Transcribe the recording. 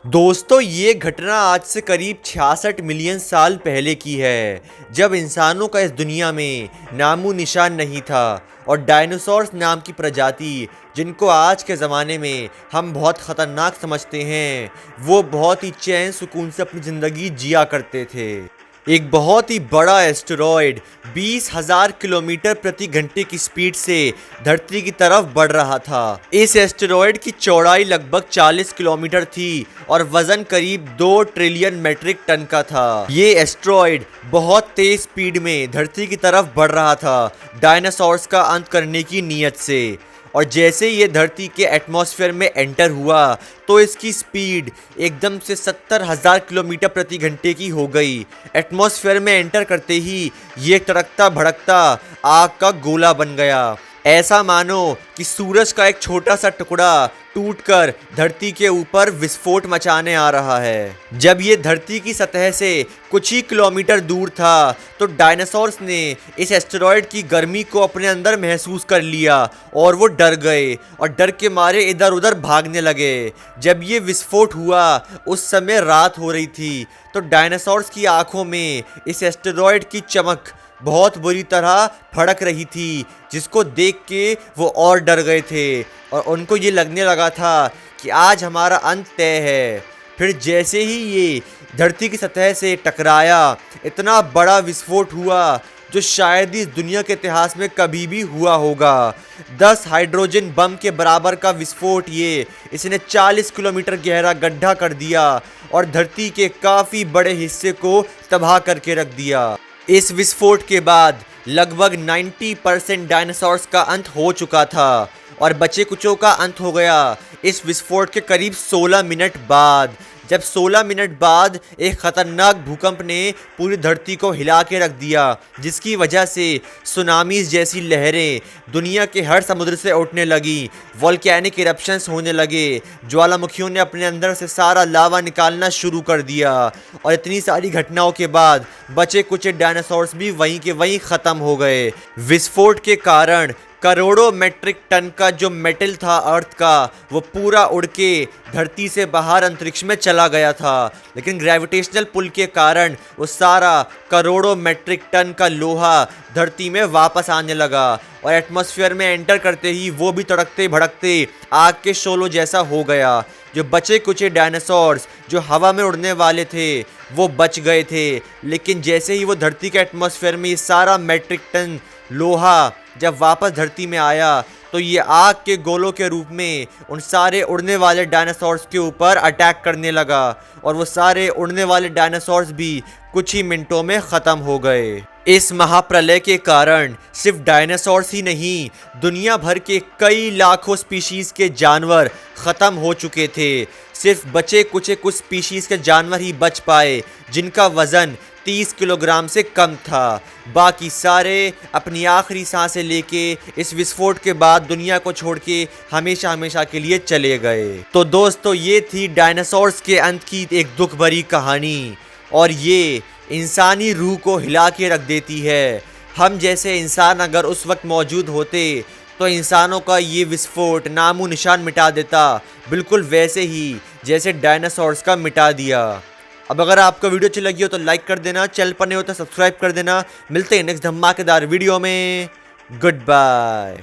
दोस्तों ये घटना आज से करीब 66 मिलियन साल पहले की है, जब इंसानों का इस दुनिया में नामो निशान नहीं था और डायनासोर्स नाम की प्रजाति, जिनको आज के ज़माने में हम बहुत ख़तरनाक समझते हैं, वो बहुत ही चैन सुकून से अपनी ज़िंदगी जिया करते थे। एक बहुत ही बड़ा एस्टेरॉयड 20,000 किलोमीटर प्रति घंटे की स्पीड से धरती की तरफ बढ़ रहा था। इस एस्टेरॉयड की चौड़ाई लगभग 40 किलोमीटर थी और वजन करीब 2 ट्रिलियन मेट्रिक टन का था। ये एस्टेरॉयड बहुत तेज स्पीड में धरती की तरफ बढ़ रहा था, डायनासोर्स का अंत करने की नीयत से। और जैसे ये धरती के एटमॉस्फेयर में एंटर हुआ तो इसकी स्पीड एकदम से 70,000 किलोमीटर प्रति घंटे की हो गई। एटमॉस्फेयर में एंटर करते ही ये तड़कता भड़कता आग का गोला बन गया। ऐसा मानो कि सूरज का एक छोटा सा टुकड़ा टूटकर धरती के ऊपर विस्फोट मचाने आ रहा है। जब ये धरती की सतह से कुछ ही किलोमीटर दूर था तो डायनासोर्स ने इस एस्टेरॉयड की गर्मी को अपने अंदर महसूस कर लिया और वो डर गए और डर के मारे इधर उधर भागने लगे। जब ये विस्फोट हुआ उस समय रात हो रही थी, तो डायनासोर्स की आंखों में इस एस्टेरॉयड की चमक बहुत बुरी तरह फड़क रही थी, जिसको देख के वो और डर गए थे और उनको ये लगने लगा था कि आज हमारा अंत तय है। फिर जैसे ही ये धरती की सतह से टकराया, इतना बड़ा विस्फोट हुआ जो शायद इस दुनिया के इतिहास में कभी भी हुआ होगा। 10 हाइड्रोजन बम के बराबर का विस्फोट इसने 40 किलोमीटर गहरा गड्ढा कर दिया और धरती के काफ़ी बड़े हिस्से को तबाह करके रख दिया। इस विस्फोट के बाद लगभग 90% डायनासोर्स का अंत हो चुका था और बचे कुचों का अंत हो गया इस विस्फोट के करीब 16 मिनट बाद। जब 16 मिनट बाद एक खतरनाक भूकंप ने पूरी धरती को हिला के रख दिया, जिसकी वजह से सुनामीज जैसी लहरें दुनिया के हर समुद्र से उठने लगी। वोल्केनिक इरप्शंस होने लगे, ज्वालामुखियों ने अपने अंदर से सारा लावा निकालना शुरू कर दिया और इतनी सारी घटनाओं के बाद बचे कुचे डायनासोर्स भी वहीं के वहीं ख़त्म हो गए। विस्फोट के कारण करोड़ों मेट्रिक टन का जो मेटल था अर्थ का, वो पूरा उड़ के धरती से बाहर अंतरिक्ष में चला गया था। लेकिन ग्रेविटेशनल पुल के कारण वो सारा करोड़ों मेट्रिक टन का लोहा धरती में वापस आने लगा और एटमॉस्फेयर में एंटर करते ही वो भी तड़कते भड़कते आग के शोलों जैसा हो गया। जो बचे कुचे डायनासोर्स जो हवा में उड़ने वाले थे वो बच गए थे, लेकिन जैसे ही वो धरती के एटमॉस्फेयर में ये सारा मेट्रिक टन लोहा जब वापस धरती में आया तो ये आग के गोलों के रूप में उन सारे उड़ने वाले डायनासोर्स के ऊपर अटैक करने लगा और वो सारे उड़ने वाले डायनासोर्स भी कुछ ही मिनटों में ख़त्म हो गए। इस महाप्रलय के कारण सिर्फ डायनासोर्स ही नहीं, दुनिया भर के कई लाखों स्पीशीज़ के जानवर ख़त्म हो चुके थे। सिर्फ बचे कुचे कुछ स्पीशीज़ के जानवर ही बच पाए जिनका वज़न 30 किलोग्राम से कम था। बाकी सारे अपनी आखिरी सांसें लेके इस विस्फोट के बाद दुनिया को छोड़ के हमेशा हमेशा के लिए चले गए। तो दोस्तों ये थी डायनासोर्स के अंत की एक दुख भरी कहानी और ये इंसानी रूह को हिला के रख देती है। हम जैसे इंसान अगर उस वक्त मौजूद होते तो इंसानों का ये विस्फोट नामो निशान मिटा देता, बिल्कुल वैसे ही जैसे डायनासोर्स का मिटा दिया। अब अगर आपको वीडियो अच्छी लगी हो तो लाइक कर देना, चैनल पर नहीं हो तो सब्सक्राइब कर देना। मिलते हैं नेक्स्ट धमाकेदार वीडियो में। Good bye.